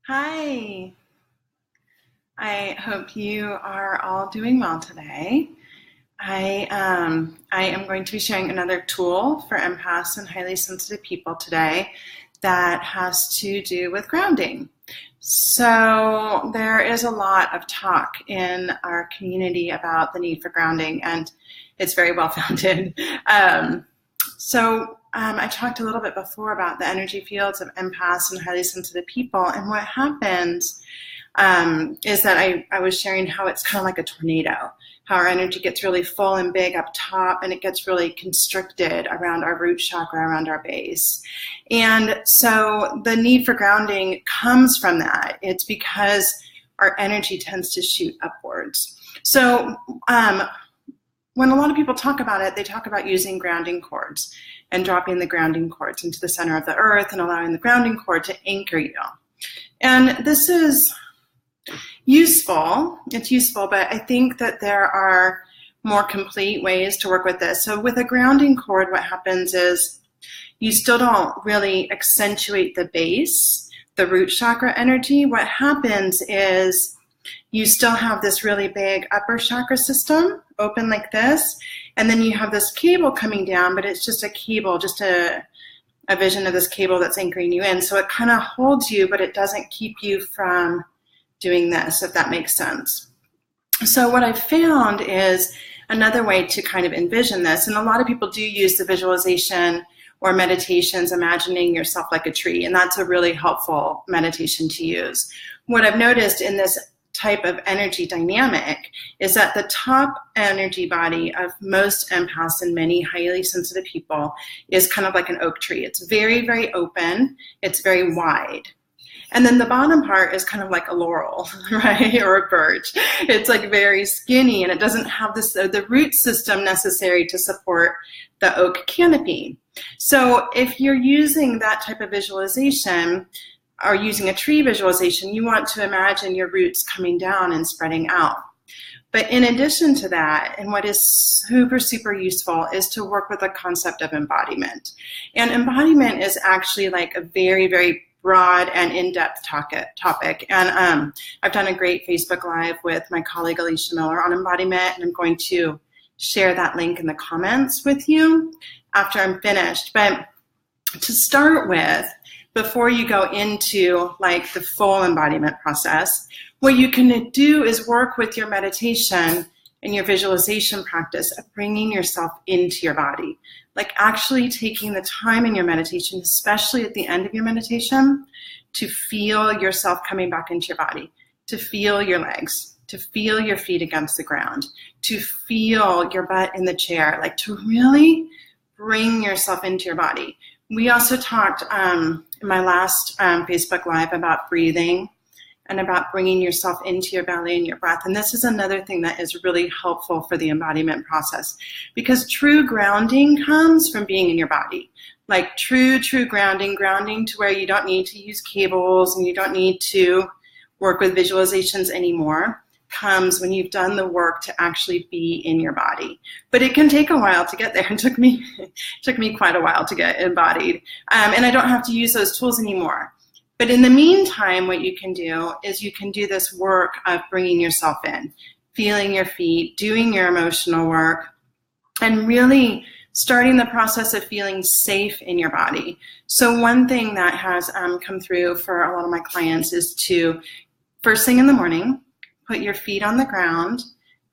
Hi, I hope you are all doing well today. I am going to be sharing another tool for empaths and highly sensitive people today that has to do with grounding. So there is a lot of talk in our community about the need for grounding, and it's very well founded. I talked a little bit before about the energy fields of empaths and highly sensitive people, and what happens is that I was sharing how it's kind of like a tornado, how our energy gets really full and big up top, and it gets really constricted around our root chakra, around our base. And so the need for grounding comes from that. It's because our energy tends to shoot upwards. So when a lot of people talk about it, they talk about using grounding cords and dropping the grounding cords into the center of the earth and allowing the grounding cord to anchor you. And this is useful. It's useful, but I think that there are more complete ways to work with this. So with a grounding cord, what happens is you still don't really accentuate the base, the root chakra energy. What happens is you still have this really big upper chakra system open like this, and then you have this cable coming down, but it's just a cable, just a vision of this cable that's anchoring you in. So it kind of holds you, but it doesn't keep you from doing this, if that makes sense. So what I found is another way to kind of envision this, and a lot of people do use the visualization or meditations, imagining yourself like a tree, and that's a really helpful meditation to use. What I've noticed in this type of energy dynamic is that the top energy body of most empaths and many highly sensitive people is kind of like an oak tree. It's very, very open. It's very wide. And then the bottom part is kind of like a laurel, right? Or a birch. It's like very skinny, and it doesn't have the root system necessary to support the oak canopy. So if you're using that type of visualization, or using a tree visualization, you want to imagine your roots coming down and spreading out. But in addition to that, and what is super, super useful is to work with the concept of embodiment. And embodiment is actually like a very, very broad and in-depth topic. And I've done a great Facebook Live with my colleague Alicia Miller on embodiment, and I'm going to share that link in the comments with you after I'm finished. But to start with, before you go into like the full embodiment process, what you can do is work with your meditation and your visualization practice of bringing yourself into your body. Like actually taking the time in your meditation, especially at the end of your meditation, to feel yourself coming back into your body, to feel your legs, to feel your feet against the ground, to feel your butt in the chair, like to really bring yourself into your body. We also talked in my last Facebook Live about breathing and about bringing yourself into your belly and your breath. And this is another thing that is really helpful for the embodiment process, because true grounding comes from being in your body. Like true grounding to where you don't need to use cables and you don't need to work with visualizations anymore, comes when you've done the work to actually be in your body. But it can take a while to get there. It took me quite a while to get embodied. And I don't have to use those tools anymore. But in the meantime, what you can do is you can do this work of bringing yourself in, feeling your feet, doing your emotional work, and really starting the process of feeling safe in your body. So one thing that has come through for a lot of my clients is to, first thing in the morning, put your feet on the ground,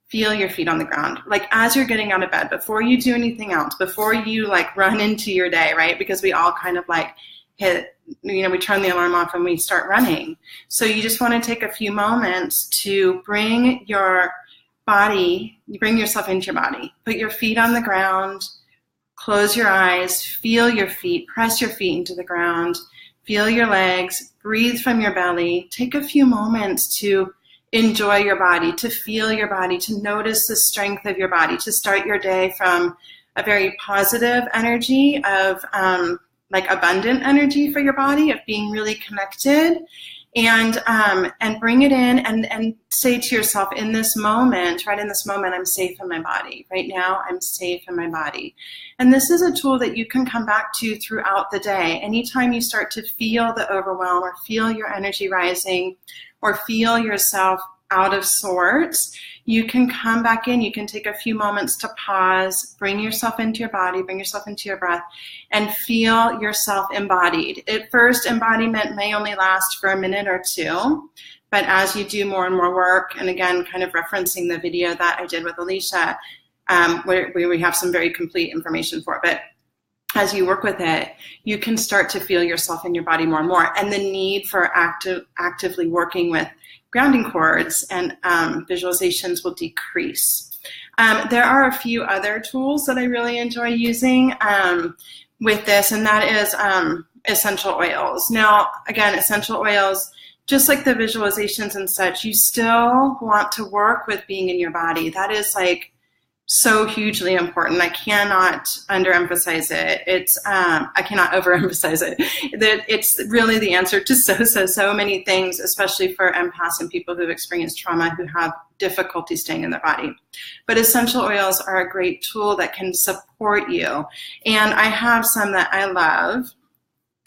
feel your feet on the ground. Like as you're getting out of bed, before you do anything else, before you like run into your day, right? Because we all kind of like we turn the alarm off and we start running. So you just want to take a few moments to bring yourself into your body. Put your feet on the ground, close your eyes, feel your feet, press your feet into the ground, feel your legs, breathe from your belly. Take a few moments to enjoy your body, to feel your body, to notice the strength of your body, to start your day from a very positive energy of like abundant energy for your body, of being really connected. and bring it in and say to yourself, in this moment, right in this moment, I'm safe in my body. Right now, I'm safe in my body. And this is a tool that you can come back to throughout the day. Anytime you start to feel the overwhelm or feel your energy rising or feel yourself out of sorts, you can come back in. You can take a few moments to pause, bring yourself into your body, bring yourself into your breath, and feel yourself embodied. At first, embodiment may only last for a minute or two, but as you do more and more work, and again, kind of referencing the video that I did with Alicia, where we have some very complete information for it, but as you work with it, you can start to feel yourself in your body more and more, and the need for actively working with grounding cords and visualizations will decrease. There are a few other tools that I really enjoy using with this, and that is essential oils. Now, again, essential oils, just like the visualizations and such, you still want to work with being in your body. That is like so hugely important. I cannot underemphasize it. I cannot overemphasize it. That it's really the answer to so many things, especially for empaths and people who've experienced trauma who have difficulty staying in their body. But essential oils are a great tool that can support you. And I have some that I love.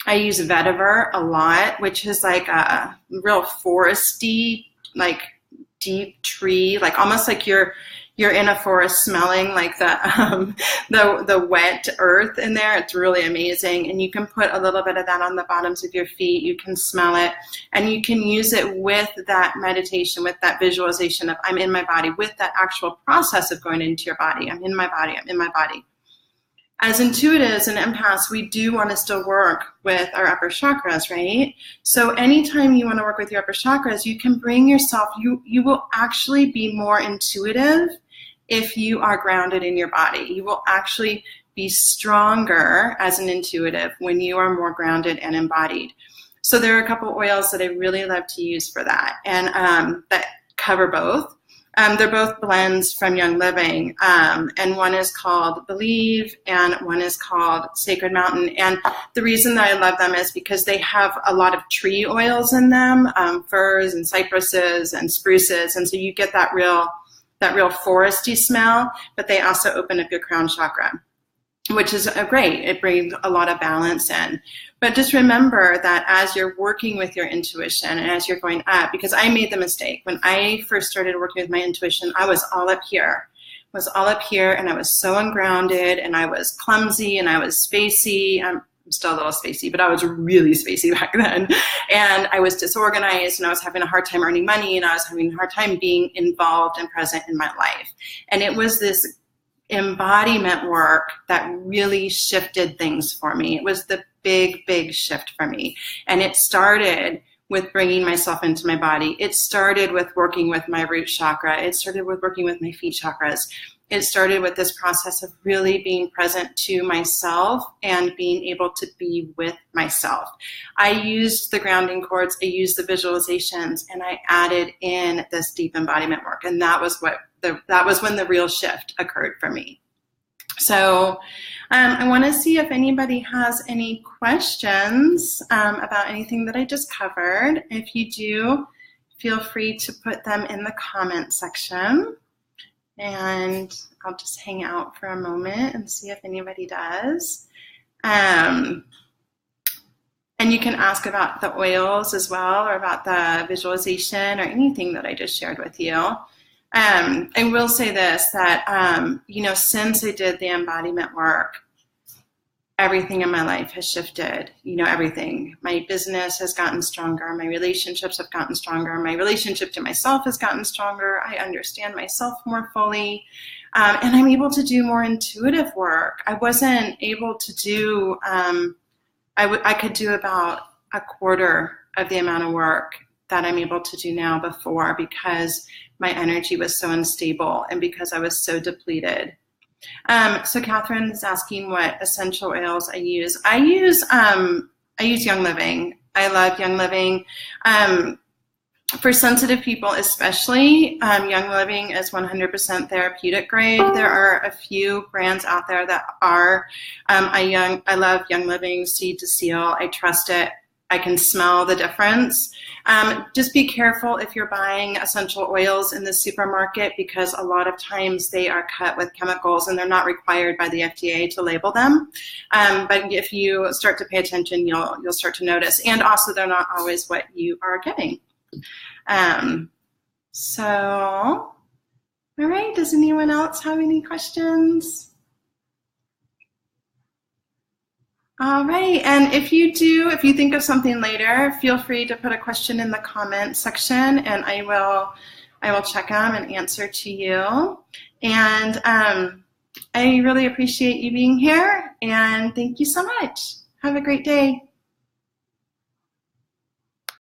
I use vetiver a lot, which is like a real foresty, like deep tree, like almost like you're in a forest smelling like the wet earth in there. It's really amazing. And you can put a little bit of that on the bottoms of your feet. You can smell it, and you can use it with that meditation, with that visualization of I'm in my body, with that actual process of going into your body. I'm in my body. I'm in my body. As intuitives and empaths, we do want to still work with our upper chakras, right? So anytime you want to work with your upper chakras, you can bring yourself, you will actually be more intuitive if you are grounded in your body. You will actually be stronger as an intuitive when you are more grounded and embodied. So there are a couple oils that I really love to use for that, and that cover both. They're both blends from Young Living, and one is called Believe, and one is called Sacred Mountain. And the reason that I love them is because they have a lot of tree oils in them, firs and cypresses and spruces, and so you get that real foresty smell, but they also open up your crown chakra, which is great. It brings a lot of balance in. But just remember that as you're working with your intuition and as you're going up, because I made the mistake. When I first started working with my intuition, I was all up here. And I was so ungrounded, and I was clumsy, and I was spacey. I'm still a little spacey, but I was really spacey back then. And I was disorganized, and I was having a hard time earning money, and I was having a hard time being involved and present in my life. And it was this embodiment work that really shifted things for me. It was the big shift for me. And it started with bringing myself into my body. It started with working with my root chakra. It started with working with my feet chakras. It started with this process of really being present to myself and being able to be with myself. I used the grounding cords, I used the visualizations, and I added in this deep embodiment work. And that was when the real shift occurred for me. So I want to see if anybody has any questions about anything that I just covered. If you do, feel free to put them in the comment section. And I'll just hang out for a moment and see if anybody does. And you can ask about the oils as well, or about the visualization, or anything that I just shared with you. I will say this, that, since I did the embodiment work, everything in my life has shifted, everything. My business has gotten stronger. My relationships have gotten stronger. My relationship to myself has gotten stronger. I understand myself more fully. And I'm able to do more intuitive work. I wasn't able to do, I could do about a quarter of the amount of work that I'm able to do now before, because my energy was so unstable and because I was so depleted. So Catherine is asking what essential oils I use. I use Young Living. I love Young Living. For sensitive people especially, Young Living is 100% therapeutic grade. There are a few brands out there that are. I love Young Living Seed to Seal. I trust it I can smell the difference. Just be careful if you're buying essential oils in the supermarket, because a lot of times they are cut with chemicals and they're not required by the FDA to label them. But if you start to pay attention, you'll start to notice. And also, they're not always what you are getting. So, all right, does anyone else have any questions? All right, and if you think of something later, feel free to put a question in the comment section, and I will check them and answer to you. And I really appreciate you being here, and thank you so much. Have a great day.